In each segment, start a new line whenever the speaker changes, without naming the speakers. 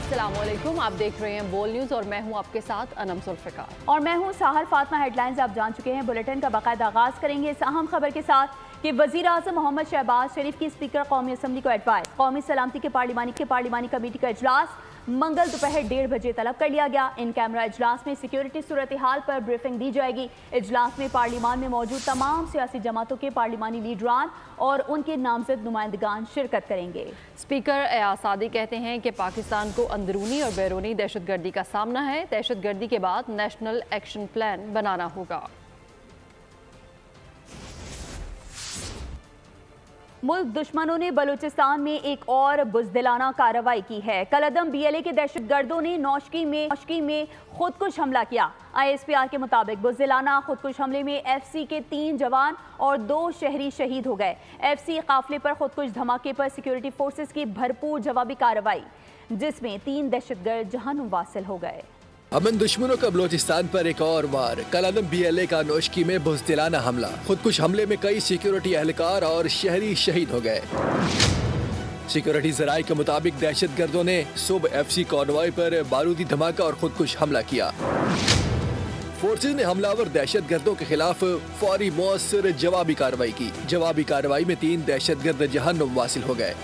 अस्सलामुअलैकुम, आप देख रहे हैं बोल न्यूज़ और मैं हूं आपके साथ अनम जुल्फ़िकार
और मैं हूं साहर फातिमा। हेडलाइंस आप जान चुके हैं। बुलेटिन का बाकायदा आगाज करेंगे इस अहम खबर के साथ कि वज़ीर आज़म मोहम्मद शहबाज शरीफ की स्पीकर कौमी असम्बली को एडवाइस। कौमी सलामती के पार्लिमानी कमेटी का इजलास मंगल दोपहर 1:30 बजे तलब कर लिया गया। इन कैमरा इजलास में सिक्योरिटी सूरत हाल पर ब्रीफिंग दी जाएगी। इजलास में पार्लिमान में मौजूद तमाम सियासी जमातों के पार्लिमानी लीडरान और उनके नामजद नुमाइंदगान शिरकत करेंगे।
स्पीकर एयाज सादी कहते हैं कि पाकिस्तान को अंदरूनी और बैरूनी दहशतगर्दी का सामना है। दहशतगर्दी के बाद नेशनल एक्शन प्लान बनाना होगा।
मुल्क दुश्मनों ने बलूचिस्तान में एक और बुज़दिलाना कार्रवाई की है। कलअदम BLA के दहशतगर्दों ने नौशकी में खुदकुश हमला किया। ISPR के मुताबिक बुज़दिलाना खुदकुश हमले में FC के 3 जवान और 2 शहरी शहीद हो गए। FC काफिले पर खुदकुश धमाके पर सिक्योरिटी फोर्सेस की भरपूर जवाबी कार्रवाई, जिसमें 3 दहशतगर्द जहन्नुम वासिल हो गए।
अमन दुश्मनों का बलोचिस्तान पर एक और वार। कलअदम BLA का नौशकी में बुज़दिलाना हमला। खुदकुश हमले में कई सिक्योरिटी एहलकार और शहरी शहीद हो गए। सिक्योरिटी जराये के मुताबिक दहशतगर्दों ने सुबह FC कॉनवॉय पर बारूदी धमाका और खुदकुश हमला किया। फोर्सेज ने हमलावर दहशतगर्दों के खिलाफ फौरी मौसर जवाबी कार्रवाई की। जवाबी कार्रवाई में 3 दहशतगर्द जहन्नुम वासिल हो गए।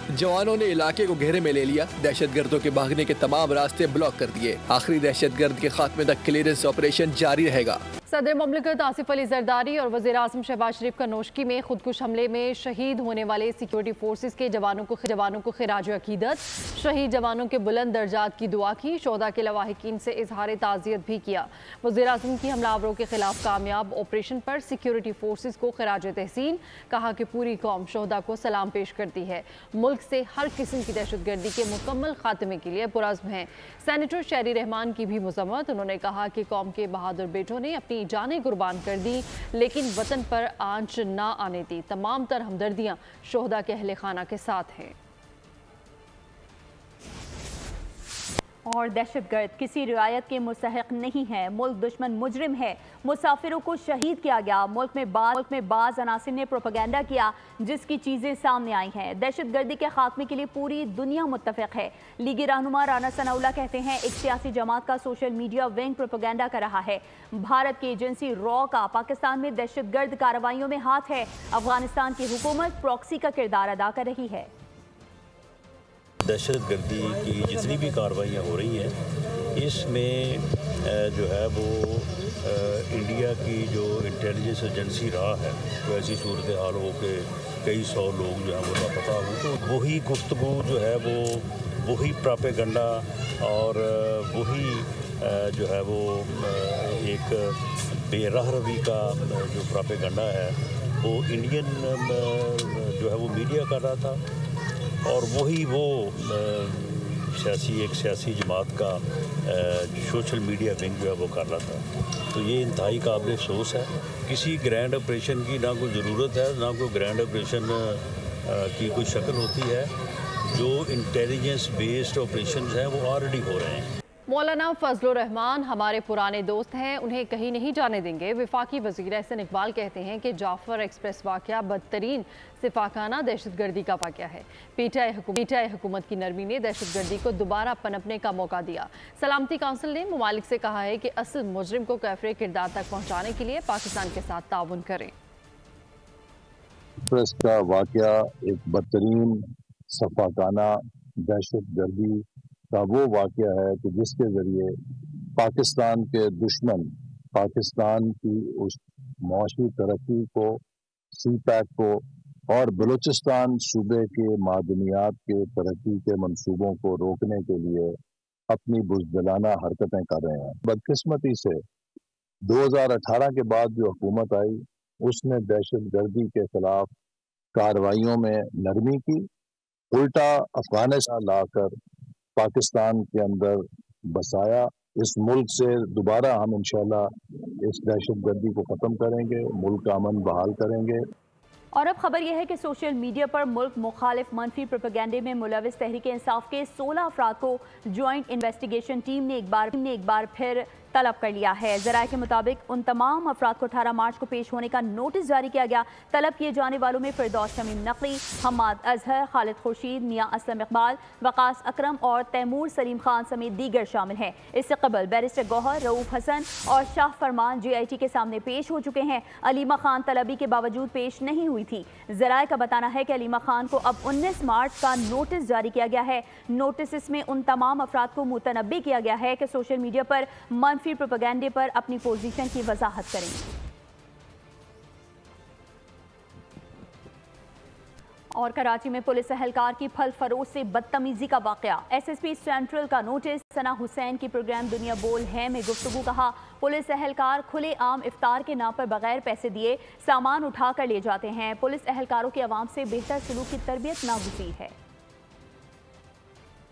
जवानों ने इलाके को घेरे में ले लिया। दहशतगर्दों के भागने के तमाम रास्ते ब्लॉक कर दिए। आखिरी दहशतगर्द के खात्मे तक क्लियरेंस ऑपरेशन जारी रहेगा।
सदर मुमलिकत आसिफ अली जरदारी और वज़ीर आज़म शहबाज शरीफ का नौशकी में खुदकुश हमले में शहीद होने वाले सिक्योरिटी फोर्सेस के जवानों को खिराज अकीदत। शहीद जवानों के बुलंद दर्जात की दुआ की। शोहदा के लवाहिकीन से इजहार ताज़ियत भी किया। वज़ीर आज़म की हमलावरों के खिलाफ कामयाब ऑपरेशन पर सिक्योरिटी फोर्सेस को खिराज तहसीन। कहा कि पूरी कौम शोहदा को सलाम पेश करती है। मुल्क से हर किस्म की दहशतगर्दी के मुकम्मल खात्मे के लिए पुरज़्म हैं। सेनेटर शहरी रहमान की भी मज़म्मत। उन्होंने कहा कि कौम के बहादुर बेटों ने अपनी जानें कुर्बान कर दी, लेकिन वतन पर आंच ना आने दी। तमाम तर हमदर्दियां शोहदा के अहले खाना के साथ हैं।
और दहशतगर्द किसी रियायत के मुस्तहिक नहीं है। मुल्क दुश्मन मुजरिम है। मुसाफिरों को शहीद किया गया। मुल्क में बाज़ अनासिर ने प्रोपेगेंडा किया, जिसकी चीज़ें सामने आई हैं। दहशतगर्दी के खात्मे के लिए पूरी दुनिया मुत्तफ़िक है। लीगी रहनुमा राना सनाउल्लाह कहते हैं एक सियासी जमात का सोशल मीडिया विंग प्रोपेगेंडा कर रहा है। भारत की एजेंसी रॉ का पाकिस्तान में दहशतगर्द कार्रवाइयों में हाथ है। अफगानिस्तान की हुकूमत प्रॉक्सी का किरदार अदा कर रही है।
दहशतगर्दी की जितनी भी कार्रवाइयाँ हो रही हैं, इसमें जो है वो इंडिया की जो इंटेलिजेंस एजेंसी रहा है, तो ऐसी सूरत हाल हो के कई 100 लोग जो हैं वो लापता हो, तो वही गुफ्तगू जो है वो वही प्रोपेगेंडा और वही जो है वो एक बेराह रवी का जो प्रोपेगेंडा है वो इंडियन जो है वो मीडिया कर रहा था, और वही वो एक सियासी जमात का सोशल मीडिया विंग जो है वो कर रहा था। तो ये इंतहाई काबिल अफसोस है। किसी ग्रैंड ऑपरेशन की ना कोई ज़रूरत है, ना कोई ग्रैंड ऑपरेशन की कोई शक्ल होती है। जो इंटेलिजेंस बेस्ड ऑपरेशन हैं वो ऑलरेडी हो रहे हैं।
मौलाना फजलुर रहमान हमारे पुराने दोस्त हैं, उन्हें कहीं नहीं जाने देंगे। वफाकी वज़ीर एहसन इकबाल कहते हैं कि जाफर एक्सप्रेस वाक़या बदतरीन सिफाकाना दहशतगर्दी का वाक़या है। पीटीआई हुकूमत की नरमी ने दहशतगर्दी को दोबारा पनपने का मौका दिया। सलामती काउंसिल ने ममालिक से कहा है कि असल मुजरिम को कैफरे किरदार तक पहुँचाने के लिए पाकिस्तान के साथ ताउन करें।
एक्सप्रेस का वाक़या एक बदतरीन सफाकाना दहशतगर्दी का वो वाक़या है कि जिसके ज़रिए पाकिस्तान के दुश्मन पाकिस्तान की उस मौशी तरक्की को, CPEC को और बलूचिस्तान सूबे के मादनियात के तरक्की के मंसूबों को रोकने के लिए अपनी बुज़दिलाना हरकतें कर रहे हैं। बदकिस्मती से 2018 के बाद जो हुकूमत आई, उसने दहशतगर्दी के खिलाफ कार्रवाइयों में नरमी की, उल्टा अफगानिस्तान लाकर पाकिस्तान के अंदर बसाया। इस मुल्क से दोबारा हम इंशाल्लाह इस दहशतगर्दी को ख़त्म करेंगे, मुल्क का अमन बहाल करेंगे।
और अब खबर यह है कि सोशल मीडिया पर मुल्क मुखालिफ मनफी प्रोपेगेंडे में मुलविस तहरीक इंसाफ के 16 अफराद को ज्वाइंट इन्वेस्टिगेशन टीम ने एक बार फिर तलब कर लिया है। ज़राए के मुताबिक उन तमाम अफराद को 18 मार्च को पेश होने का नोटिस जारी किया गया। तलब किए जाने वालों में फिरदौस शमीम नकवी, हम्माद अजहर, खालिद खुर्शीद, मियां असलम इकबाल, वकास अकरम और तैमूर सलीम खान समेत दीगर शामिल हैं। इससे कबल बैरिस्टर गौहर, रऊफ हसन और शाह फरमान JIT के सामने पेश हो चुके हैं। अलीमा खान तलबी के बावजूद पेश नहीं हुई थी। ज़राए का बताना है कि अलीमा खान को अब 19 मार्च का नोटिस जारी किया गया है। नोटिस में उन तमाम अफराद को मुतनब्बी किया गया है कि सोशल मीडिया पर मनफी प्रोपेगेंडे पर अपनी पोजीशन की वजाहत करें। और कराची में पुलिस एहलकार की फल फरोश से बदतमीजी का वाकया। SSP सेंट्रल का नोटिस। सना हुसैन की प्रोग्राम दुनिया बोल है में गुफ्तगू। कहा पुलिस एहलकार खुले आम इफ्तार के नाम पर बगैर पैसे दिए सामान उठा कर ले जाते हैं। पुलिस एहलकारों की आवाम से बेहतर सलूक की तरबियत नागुज़ीर है।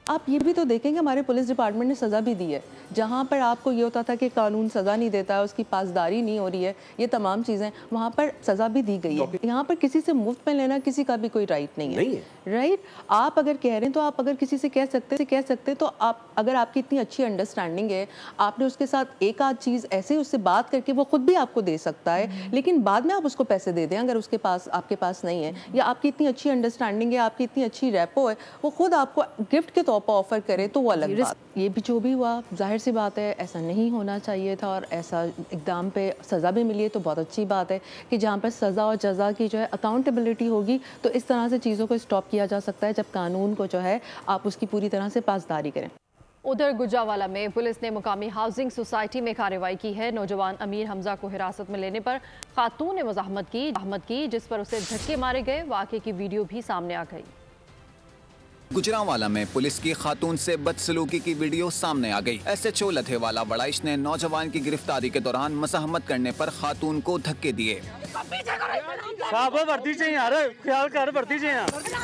आप ये भी तो देखें कि हमारे पुलिस डिपार्टमेंट ने सज़ा भी दी है। जहाँ पर आपको ये होता था कि कानून सज़ा नहीं देता है, उसकी पासदारी नहीं हो रही है, ये तमाम चीज़ें, वहाँ पर सज़ा भी दी गई है। यहाँ पर किसी से मुफ्त में लेना किसी का भी कोई राइट नहीं है। राइट, आप अगर कह रहे हैं तो आप अगर किसी से कह सकते तो आप, अगर आपकी इतनी अच्छी अंडरस्टैंडिंग है, आपने उसके साथ एक आध चीज़ ऐसे उससे बात करके वो खुद भी आपको दे सकता है, लेकिन बाद में आप उसको पैसे दे दें अगर उसके पास आपके पास नहीं है, या आपकी इतनी अच्छी अंडरस्टैंडिंग है, आपकी इतनी अच्छी रेपो है, वो खुद आपको गिफ्ट के तौर पर ऑफर करे तो वो अलग बात। ये भी जो भी हुआ, जाहिर सी बात है ऐसा नहीं होना चाहिए था, और ऐसा इक़दाम पे सज़ा भी मिली है तो बहुत अच्छी बात है कि जहाँ पर सज़ा और जज़ा की जो है अकाउंटेबिलिटी होगी तो इस तरह से चीज़ों को स्टॉप किया जा सकता है, जब कानून को जो है आप उसकी पूरी तरह से पासदारी करें।
उधर गुजरावाला में पुलिस ने मुकामी हाउसिंग सोसाइटी में कार्रवाई की है। नौजवान अमीर हमजा को हिरासत में लेने पर खातून ने मज़ाहमत की, जिस पर उसे धक्के मारे गए। वाक़े की वीडियो भी सामने आ गई।
गुजरांवाला में पुलिस की खातून से बदसलूकी की वीडियो सामने आ गई। SHO लधेवाला वड़ाइश ने नौजवान की गिरफ्तारी के दौरान मज़ाहमत करने पर खातून को धक्के दिए।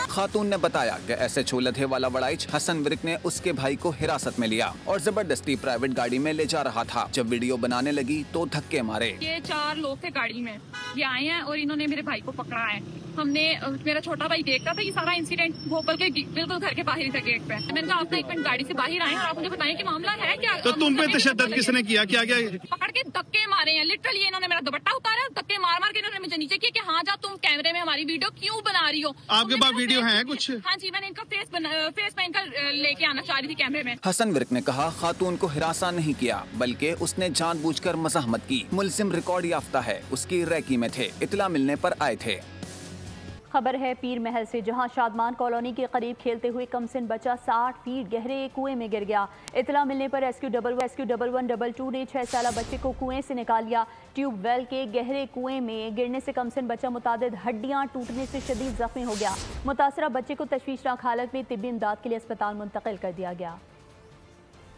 खातून ने बताया कि SHO लधेवाला वड़ाइश हसन विर्क ने उसके भाई को हिरासत में लिया और जबरदस्ती प्राइवेट गाड़ी में ले जा रहा था। जब वीडियो बनाने लगी तो धक्के मारे।
ये 4 लोग थे गाड़ी में, ये आए हैं और इन्होंने मेरे भाई को पकड़ा है। हमने, मेरा छोटा भाई देखता था ये सारा इंसिडेंट, भोपाल के बिल्कुल घर के बाहर ही था गेट पे। मैंने कहा आप 1 मिनट गाड़ी से बाहर आए और आप मुझे बताएं कि मामला है क्या।
तो तुम पे तशद्दुद किसने किया, क्या क्या?
पकड़ के धक्के मारे हैं, लिटरली इन्होंने मेरा दुपट्टा उतारा, धक्के मार के इन्होंने मुझे नीचे किया कि हाँ जा तुम कैमरे में हमारी वीडियो क्यों बना रही हो।
आपके पास वीडियो है कुछ?
हाँ जी, मैंने इनका फेस में इनका लेके आना चाह रही थी कैमरे में।
हसन विर्क ने कहा खातून को हिरासा नहीं किया, बल्कि उसने जानबूझकर मज़ाहमत की। मुलजिम रिकॉर्ड याफ्ता है, उसकी रैकी में थे, इतला मिलने पर आए थे।
खबर है पीर महल से, जहां शादमान कॉलोनी के करीब खेलते हुए कमसिन बच्चा 60 फीट गहरे कुएं में गिर गया। इतला मिलने पर रेस्क्यू 1112 ने 6 साला बच्चे को कुएं से निकाल लिया। ट्यूबवेल के गहरे कुएं में गिरने से कमसिन बच्चा मुतादिद हड्डियां टूटने से शदीद जख्मी हो गया। मुतासरा बच्चे को तशवीशनाक हालत में तिब्बी इमदाद के लिए अस्पताल मुंतकिल कर दिया गया।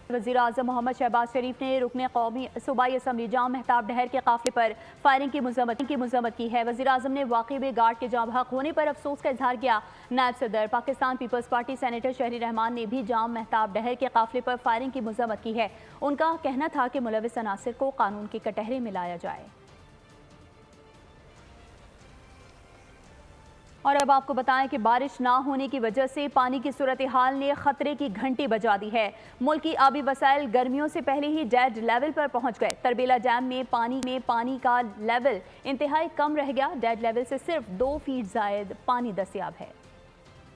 वज़ीर आज़म मोहम्मद शहबाज शरीफ ने रुकने कौमी सूबाई असम्बली जाम महताब डहर के काफिले पर फायरिंग की मज़म्मत की है। वज़ीर आज़म ने वाक़े में गार्ड के जाम हक होने पर अफसोस का इजहार किया। नायब सदर पाकिस्तान पीपल्स पार्टी सेनेटर शहरी रहमान ने भी जाम महताब डहर के काफिले पर फायरिंग की मज़म्मत की है। उनका कहना था कि मुलविस अनासिर को कानून के कटहरे में लाया जाए। और अब आपको बताएं कि बारिश ना होने की वजह से पानी की सूरत हाल ने खतरे की घंटी बजा दी है। मुल्क की आबी वसाइल गर्मियों से पहले ही डेड लेवल पर पहुंच गए। तरबेला डैम में पानी का लेवल इंतहाई कम रह गया। डेड लेवल से सिर्फ 2 फीट जायद पानी दस्तयाब है।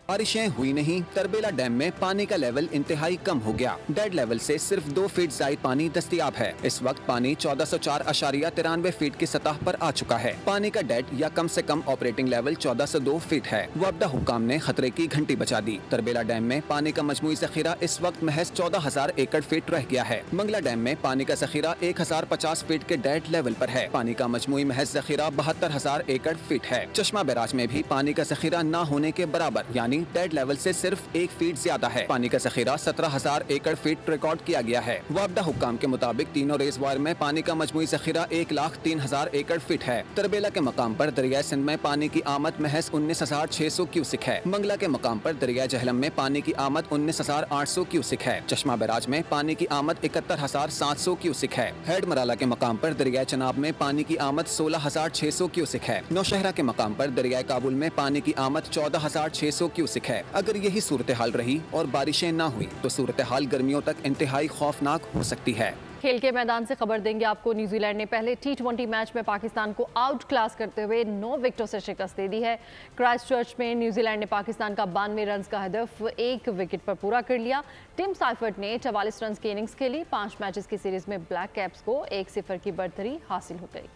बारिशें हुई नहीं, तरबेला डैम में पानी का लेवल इंतहाई कम हो गया। डेड लेवल से सिर्फ 2 फीट जायद पानी दस्तयाब है। इस वक्त पानी 1404.93 फीट की सतह पर आ चुका है। पानी का डेड या कम से कम ऑपरेटिंग लेवल 1402 फीट है। वाबदा हुक्काम ने खतरे की घंटी बजा दी। तरबेला डैम में पानी का मजमूई जखीरा इस वक्त महज 14,000 एकड़ फीट रह गया है। मंगला डैम में पानी का जखीरा 1050 फीट के डेड लेवल पर है। पानी का मजमूई महज जखीरा 72,000 एकड़ फीट है। चश्मा बैराज में भी पानी का जखीरा न होने के बराबर यानी डेड लेवल से सिर्फ 1 फीट ज्यादा है। पानी का जखीरा 17,000 एकड़ फीट रिकॉर्ड किया गया है। वाबदा हुक्काम के मुताबिक तीनों रेजवार में पानी का मजमूई जखीरा 1,03,000 एकड़ फीट है। तरबेला के मकाम पर दरिया सिंध में पानी की आमद महज 19,600 क्यूसिक है। मंगला के मकाम पर दरिया जहलम में पानी की आमद 19,800 क्यूसिक है। चश्मा बैराज में पानी की आमद 71,700 क्यूसिक है। हेड मराला के मकाम पर दरिया चनाब में पानी की आमद 16,600 क्यूसिक है। नौशहरा के मकाम पर दरिया काबुल में पानी की आमद 14,600 क्यूसिक है। अगर यही सूरत हाल रही और बारिशें ना हुई तो सूरत हाल गर्मियों तक इंतहाई खौफनाक हो सकती है।
खेल के मैदान से खबर देंगे आपको। न्यूजीलैंड ने पहले T20 मैच में पाकिस्तान को आउट क्लास करते हुए 9 विकेटों से शिकस्त दे दी है। क्राइस्टचर्च में न्यूजीलैंड ने पाकिस्तान का 92 रन का हदफ 1 विकेट पर पूरा कर लिया। टिम साइफर्ट ने 44 रन की इनिंग्स खेली। 5 मैचेस की सीरीज में ब्लैक कैप्स को 1-0 की बढ़तरी हासिल हो गई।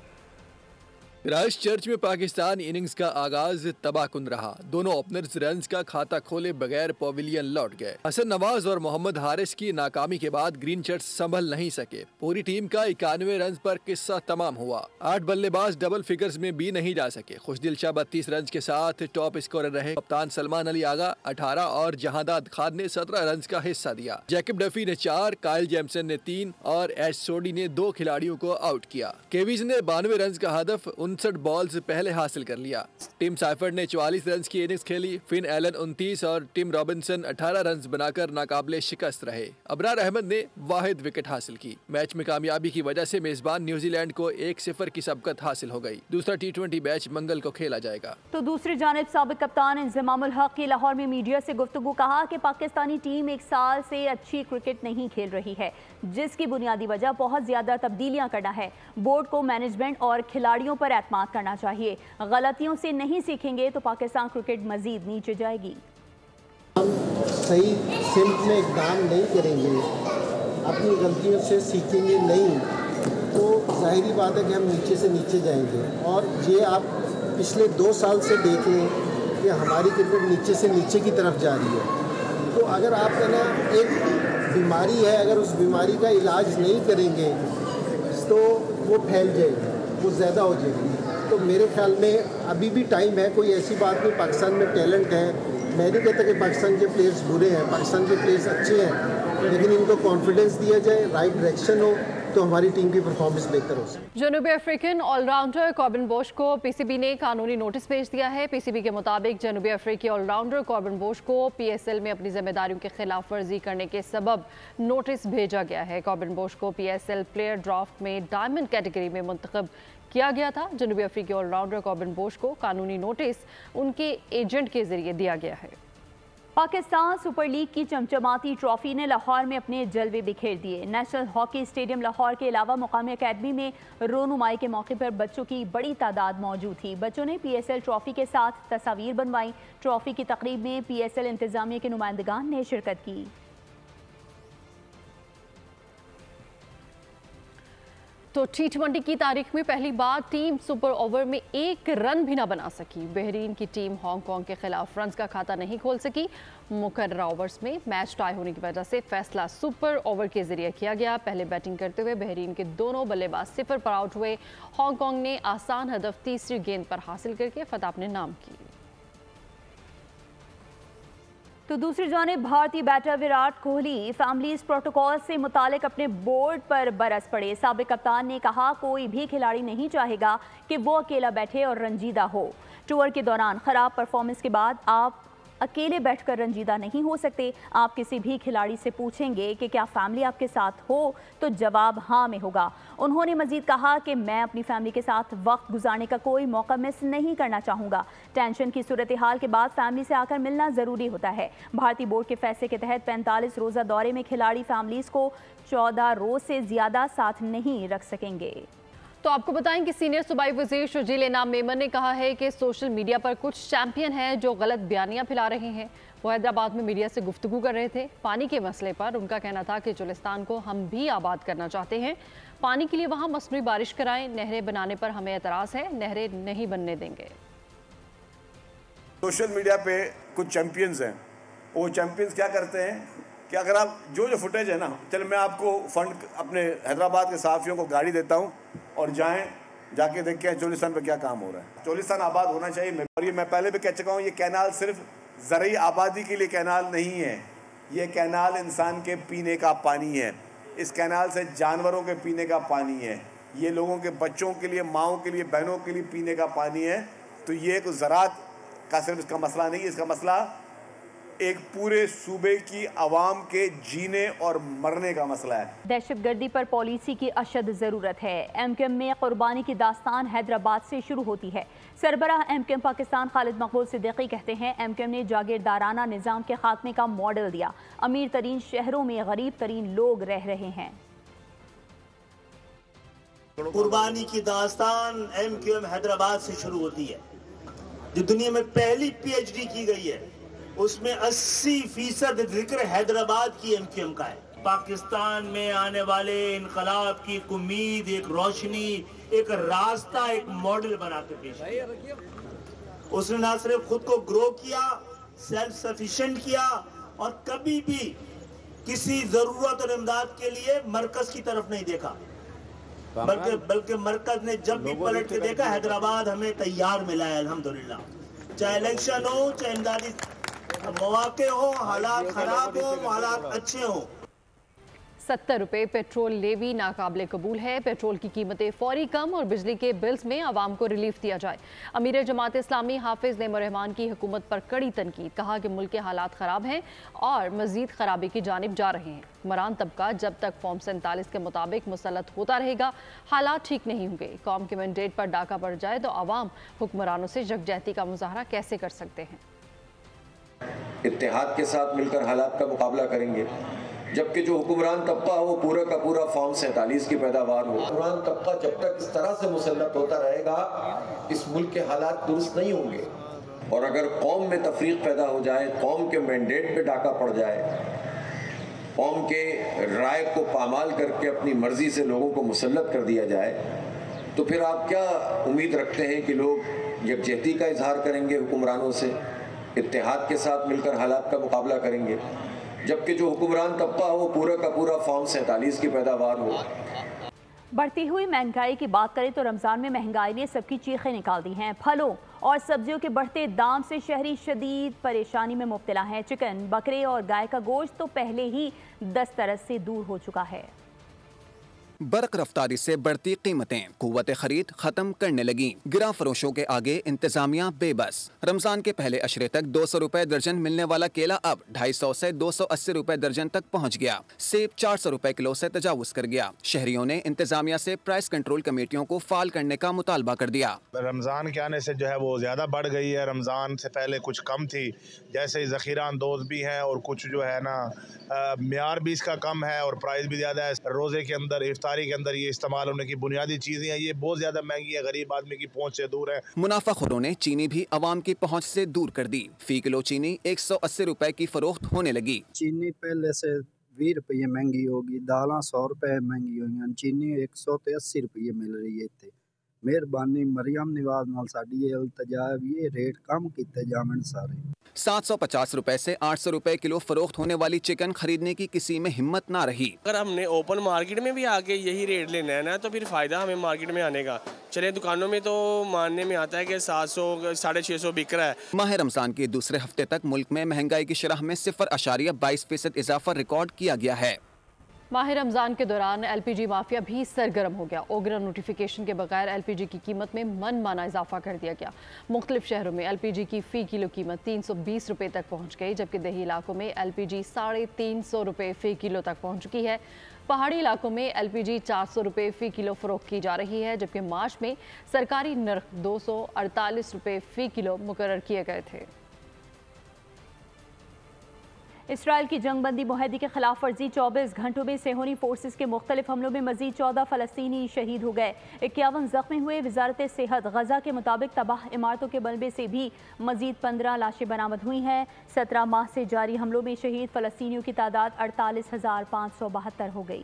क्राइस्टचर्च में पाकिस्तान इनिंग्स का आगाज तबाहकुन रहा। दोनों ओपनर्स रन्स का खाता खोले बगैर पवेलियन लौट गए। हसन नवाज और मोहम्मद हारिस की नाकामी के बाद ग्रीन शर्ट्स संभल नहीं सके। पूरी टीम का 91 रन पर किस्सा तमाम हुआ। 8 बल्लेबाज डबल फिगर्स में भी नहीं जा सके। खुशदिल शाह 32 रन के साथ टॉप स्कोरर रहे। कप्तान सलमान अली आगा 18 और जहांदाद खान ने 17 रन का हिस्सा दिया। जैकब डफी ने 4, काइल जेमसन ने 3 और एश सोडी ने 2 खिलाड़ियों को आउट किया। केवीज ने 92 रन का हदफ 59 बॉल्स पहले हासिल कर लिया। टिम साइफर्ट ने 44 रन की इनिंग्स खेली। फिन एलन 29 और टिम रॉबिन्सन 18 रन बनाकर नाकाबिले शिकस्त रहे। अबरार अहमद ने वाहिद विकेट हासिल की। मैच में कामयाबी की वजह से मेजबान न्यूजीलैंड को 1-0 की सबकत हासिल हो गई। दूसरा T20 मैच मंगल को खेला जाएगा।
तो दूसरी जानिब साबिक कप्तान इंज़मामुल हक की लाहौर में मीडिया से गुफ्तगू, कहा कि पाकिस्तानी टीम 1 साल से अच्छी क्रिकेट नहीं खेल रही है, जिसकी बुनियादी वजह बहुत ज्यादा तब्दीलियां करना है। बोर्ड को मैनेजमेंट और खिलाड़ियों पर एतमाद करना चाहिए। गलतियों से नहीं सीखेंगे तो पाकिस्तान क्रिकेट मजीद नीचे जाएगी।
हम सही सिमत में इकदाम नहीं करेंगे, अपनी गलतियों से सीखेंगे नहीं, तो जाहिर बात है कि हम नीचे से नीचे जाएंगे। और ये आप पिछले 2 साल से देख लें कि हमारी क्रिकेट नीचे से नीचे की तरफ जा रही है। तो अगर आप ना एक बीमारी है, अगर उस बीमारी का इलाज नहीं करेंगे तो वो फैल जाएगी, वो ज़्यादा हो जाएगी। तो मेरे ख्याल में अभी भी टाइम है। कोई ऐसी बात नहीं, पाकिस्तान में टैलेंट है। मैं नहीं कहता कि पाकिस्तान के प्लेयर्स बुरे हैं, पाकिस्तान के प्लेयर्स अच्छे हैं, लेकिन इनको कॉन्फिडेंस दिया जाए, राइट डायरेक्शन हो तो हमारी टीम की परफॉर्मेंस बेहतर हो सकती है।
जनूबी अफ्रीकन ऑलराउंडर कॉर्बिन बोश को पीसीबी ने कानूनी नोटिस भेज दिया है। पीसीबी के मुताबिक जनूबी अफ्रीकी ऑलराउंडर कॉर्बिन बोश को पीएसएल में अपनी जिम्मेदारियों की खिलाफ वर्जी करने के सबब नोटिस भेजा गया है। कॉर्बिन बोश को पीएसएल प्लेयर ड्राफ्ट में डायमंड कैटेगरी में मुंतखब किया गया था। जनूबी अफ्रीकी ऑलराउंडर कॉर्बिन बोश को कानूनी नोटिस उनके एजेंट के जरिए दिया गया है।
पाकिस्तान सुपर लीग की चमचमाती ट्रॉफी ने लाहौर में अपने जलवे बिखेर दिए। नेशनल हॉकी स्टेडियम लाहौर के अलावा मुकामी अकेडमी में रोनुमाई के मौके पर बच्चों की बड़ी तादाद मौजूद थी। बच्चों ने पीएसएल ट्रॉफी के साथ तस्वीर बनवाई। ट्रॉफी की तकरीब में पीएसएल इंतजामिया के नुमाइंदगान ने शिरकत की।
तो T20 की तारीख में पहली बार टीम सुपर ओवर में 1 रन भी ना बना सकी। बहरीन की टीम हांगकांग के खिलाफ रन्स का खाता नहीं खोल सकी। मुकर्ररा ओवर्स में मैच टाई होने की वजह से फैसला सुपर ओवर के जरिए किया गया। पहले बैटिंग करते हुए बहरीन के दोनों बल्लेबाज 0 पर आउट हुए। हांगकांग ने आसान हदफ तीसरी गेंद पर हासिल करके फतह अपने नाम की।
तो दूसरी जानिब भारतीय batter Virat Kohli families protocol से मुतालिक अपने बोर्ड पर बरस पड़े। साबिक कप्तान ने कहा, कोई भी खिलाड़ी नहीं चाहेगा कि वो अकेला बैठे और रंजीदा हो। टूर के दौरान खराब परफॉर्मेंस के बाद आप अकेले बैठकर रंजीदा नहीं हो सकते। आप किसी भी खिलाड़ी से पूछेंगे कि क्या फैमिली आपके साथ हो, तो जवाब हाँ में होगा। उन्होंने मजीद कहा कि मैं अपनी फैमिली के साथ वक्त गुजारने का कोई मौका मिस नहीं करना चाहूँगा। टेंशन की सूरत हाल के बाद फैमिली से आकर मिलना ज़रूरी होता है। भारतीय बोर्ड के फैसले के तहत 45 रोज़ा दौरे में खिलाड़ी फैमिलीज़ को 14 रोज़ से ज़्यादा साथ नहीं रख सकेंगे।
तो आपको बताएं कि सीनियर सूबाई वजीर शर्जील इनाम मेमन ने कहा है कि सोशल मीडिया पर कुछ चैंपियन हैं जो गलत बयानियां फैला रहे हैं। वो हैदराबाद में मीडिया से गुफ्तगू कर रहे थे पानी के मसले पर। उनका कहना था कि चुलिस्तान को हम भी आबाद करना चाहते हैं। पानी के लिए वहां मसनूई बारिश कराएं। नहरें बनाने पर हमें एतराज़ है, नहरें नहीं बनने देंगे।
सोशल मीडिया पे कुछ चैंपियंस हैं। वो चैंपियंस क्या करते हैं कि अगर आप जो फुटेज है ना, चल मैं आपको फंड अपने हैदराबाद के सहाफ़ियों को गाड़ी देता हूँ और जाके देख के चोलिस्तान पे क्या काम हो रहा है। चोलिस्तान आबाद होना चाहिए। और ये मैं पहले भी कह चुका हूँ, ये कैनाल सिर्फ ज़रूरी आबादी के लिए कैनाल नहीं है। ये कैनाल इंसान के पीने का पानी है। इस कैनाल से जानवरों के पीने का पानी है। ये लोगों के बच्चों के लिए, माओं के लिए, बहनों के लिए पीने का पानी है। तो ये एक ज़राअत का सिर्फ इसका मसला नहीं है, इसका मसला एक पूरे सूबे की आवाम के जीने और मरने का मसला है।
दहशतगर्दी पर पॉलिसी की अशद ज़रूरत है। एमकेएम में कुर्बानी की दास्तान हैदराबाद से शुरू होती है। सरबराह एमकेएम पाकिस्तान खालिद मकबूल सिद्दीकी कहते हैं, एमकेएम ने जागीरदाराना निज़ाम के खात्मे का मॉडल दिया। अमीर तरीन शहरों में गरीब तरीन लोग रह रहे हैं।
कुर्बानी की दास्तान MQM हैदराबाद से शुरू होती है। जो दुनिया में पहली PhD की गई है उसमें 80% जिक्र हैदराबाद की MQM का है। पाकिस्तान में आने वाले इनकलाब की एक उम्मीद, एक रोशनी, एक रास्ता, एक मॉडल बना के पेश किया। उसने ना सिर्फ खुद को ग्रो किया, सेल्फ सफिशिएंट किया और कभी भी किसी जरूरत और इमदाद के लिए मरकज की तरफ नहीं देखा, बल्कि मरकज ने जब भी पलट के देखा हैदराबाद हमें तैयार मिला है अल्हम्दुलिल्लाह। चाहे इलेक्शन हो, चाहे इमदादी मौके हो, हालात खराब हो, हालात अच्छे हो।
70 रुपये पेट्रोल लेवी नाकाबिले कबूल है। पेट्रोल की कीमतें फौरी कम और बिजली के बिल्स में आवाम को रिलीफ दिया जाए। अमीर जमात इस्लामी हाफिज नेमोर रहमान की हुकूमत पर कड़ी तनकीद, कहा कि मुल्क के हालात ख़राब हैं और मजीद खराबी की जानिब जा रहे हैं। हुक्मरान तबका जब तक फॉर्म 47 के मुताबिक मुसल्लत होता रहेगा हालात ठीक नहीं होंगे। कौम के मैंडेट पर डाका पड़ जाए तो आवाम हुक्मरानों से यकजहती का मुजाहरा कैसे कर सकते हैं।
इत्तेहाद के साथ मिलकर हालात का मुकाबला करेंगे, जबकि जो हुक्मरान तबका हो वो पूरा का पूरा फॉर्म 47 की पैदावार हो। हुक्मरान तबका जब तक इस तरह से मुसल्लत होता रहेगा इस मुल्क के हालात दुरुस्त नहीं होंगे। और अगर कौम में तफरीक पैदा हो जाए, कौम के मैंडेट पे डाका पड़ जाए, कौम के राय को पामाल करके अपनी मर्जी से लोगों को मुसल्लत कर दिया जाए, तो फिर आप क्या उम्मीद रखते हैं कि लोग यकजहती का इजहार करेंगे, हुक्मरानों से इत्तेहाद के साथ मिलकर हालात का मुकाबला करेंगे, जबकि जो हुक्मरान तबका हो वो पूरा का पूरा फॉर्म 47 की पैदावार हो।
बढ़ती हुई महंगाई की बात करें तो रमज़ान में महंगाई ने सबकी चीखें निकाल दी हैं। फलों और सब्जियों के बढ़ते दाम से शहरी शदीद परेशानी में मुब्तला हैं। चिकन, बकरे और गाय का गोश्त तो पहले ही दस्तरस से दूर हो चुका है।
बरक रफ्तारी से बढ़ती कीमतें कुव्वत खरीद खत्म करने लगी। गिरा फरोशों के आगे इंतजामिया बेबस। रमजान के पहले अशरे तक 200 रुपए दर्जन मिलने वाला केला अब 250 से 280 रुपए दर्जन तक पहुंच गया। सेब 400 रुपए किलो से तजावुज कर गया। शहरियों ने इंतजामिया से प्राइस कंट्रोल कमेटियों को फाल करने का मुतालबा कर दिया।
रमजान के आने से जो है वो ज्यादा बढ़ गई है। रमजान से पहले कुछ कम थी, जैसे जखीरा अंदोज भी हैं और कुछ जो है ना म्यार भी इसका कम है और प्राइस भी ज्यादा है। रोजे के अंदर इफ्तारी के अंदर ये इस्तेमाल होने की बुनियादी चीजें हैं, ये बहुत ज्यादा महंगी है, गरीब आदमी की पहुंच से दूर है।
मुनाफाखोरों ने चीनी भी आवाम की पहुंच से दूर कर दी। फी किलो चीनी 180 रुपए की फरोख्त होने लगी।
चीनी पहले से 20 रुपये महंगी होगी, दालें 100 रुपए महंगी हुई, चीनी 180 रुपये मिल रही है। मेहरबानी मरियम निवाज नाल साडी इल्तजा है ये रेट कम किते जावन सारे।
750 रुपए से 800 रुपए किलो फरोख्त होने वाली चिकन खरीदने की किसी में हिम्मत ना रही।
अगर हमने ओपन मार्केट में भी आके यही रेट लेना है ना तो फिर फायदा हमें मार्केट में आने का। चले दुकानों में तो मानने में आता है कि 700 650 बिक रहा है।
माह रमजान के दूसरे हफ्ते तक मुल्क में महंगाई की शरह में 0.22% इजाफा रिकॉर्ड किया गया है।
माह रमज़ान के दौरान LPG माफिया भी सरगर्म हो गया। ओगरा नोटिफिकेशन के बगैर LPG की कीमत में मनमाना इजाफा कर दिया गया। मुख्तलिफ शहरों में LPG की फ़ी किलो कीमत 320 रुपये तक पहुँच गई, जबकि दही इलाकों में LPG 350 रुपये फ़ी किलो तक पहुँच चुकी है। पहाड़ी इलाकों में LPG 400 रुपये फ़ी किलो फ़रोख्त की जा रही है, जबकि मार्च में सरकारी नर्ख 248 रुपये फ़ी किलो मुकर्रर किए गए थे।
इसराइल की जंगबंदी मुआहदे के खिलाफ वर्जी 24 घंटों में सेहोनी फोर्सेस के मुख्तलिफ हमलों में मजीद 14 फ़लस्तीनी शहीद हो गए, 51 जख्मी हुए। वजारत सेहत गजा के मुताबिक तबाह इमारतों के मलबे से भी मजीद 15 लाशें बरामद हुई हैं। 17 माह से जारी हमलों में शहीद फ़लस्तीनियों की तादाद 48,572 हो गई।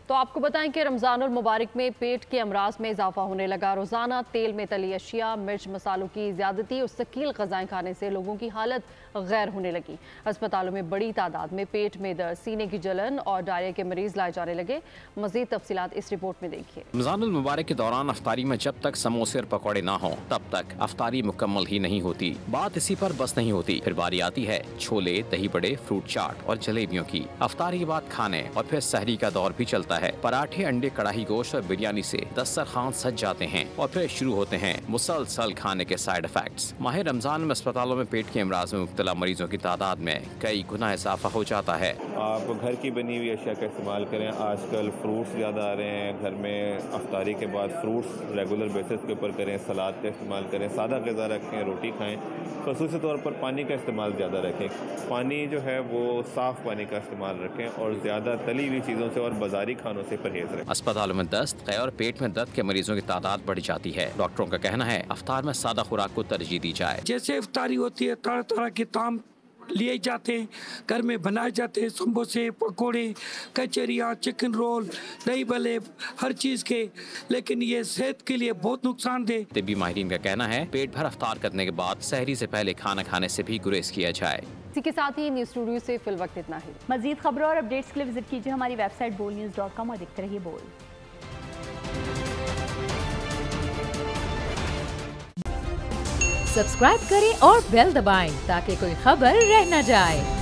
तो आपको बताएं कि रमज़ान और मुबारक में पेट के अमराज में इजाफा होने लगा। रोज़ाना तेल में तली अशिया, मिर्च मसालों की ज़्यादती और सकील ग़ज़ाएँ खाने से लोगों की हालत गैर होने लगी। अस्पतालों में बड़ी तादाद में पेट में दर्द, सीने की जलन और डायरिया के मरीज लाए जाने लगे। मज़ीद तफसीलात इस रिपोर्ट में देखिए।
रमज़ानुल मुबारक के दौरान अफ्तारी में जब तक समोसे और पकौड़े ना हों तब तक अफ्तारी मुकम्मल ही नहीं होती। बात इसी पर बस नहीं होती, फिर बारी आती है छोले, दही बड़े, फ्रूट चाट और जलेबियों की। अफ्तारी के बाद खाने और फिर सहरी का दौर भी चलता है। पराठे, अंडे, कढ़ाई गोश्त और बिरयानी से दस्तरखान सज जाते हैं और फिर शुरू होते हैं मुसलसल खाने के साइड इफेक्ट्स। माह रमजान में अस्पतालों में पेट के अमराज में मुब्तला मरीजों की तादाद में कई गुना इजाफा हो जाता है।
आप घर की बनी हुई अशिया का इस्तेमाल करें। आजकल फ्रूट्स ज़्यादा आ रहे हैं घर में। अफ्तारी के बाद फ्रूट्स रेगुलर बेसिस के ऊपर करें। सलाद का इस्तेमाल करें। सादा ग़िज़ा रखें, रोटी खाएँ। ख़ुसूसी तौर पर पानी का इस्तेमाल ज़्यादा रखें। पानी जो है वो साफ़ पानी का इस्तेमाल रखें और ज़्यादा तली हुई चीज़ों से और बाज़ारी खानों से परहेज रहे।
अस्पतालों में दस्त, कै और पेट में दर्द के मरीजों की तादाद बढ़ जाती है। डॉक्टरों का कहना है अफ्तार में सादा खुराक को तरजीह दी जाए।
जैसे इफ्तारी होती है तरह तरह के ताम लिए जाते हैं, घर में बनाए जाते हैं, समोसे, पकोड़े, कचरियाँ, चिकन रोल, दही भल्ले, हर चीज़ के, लेकिन ये सेहत के लिए बहुत नुकसानदेह।
तिब्बी माहिरीन का कहना है पेट भर अफ्तार करने के बाद सहरी से पहले खाना खाने से भी गुरेज किया जाए।
इसी के साथ ही न्यूज़ स्टूडियो से फिल वक्त इतना ही।
मजीद खबरों और अपडेट्स के लिए विजिट कीजिए हमारी वेबसाइट bolnews.com और देखते रहिए बोल।
सब्सक्राइब करें और बेल दबाएं ताकि कोई खबर रह न जाए।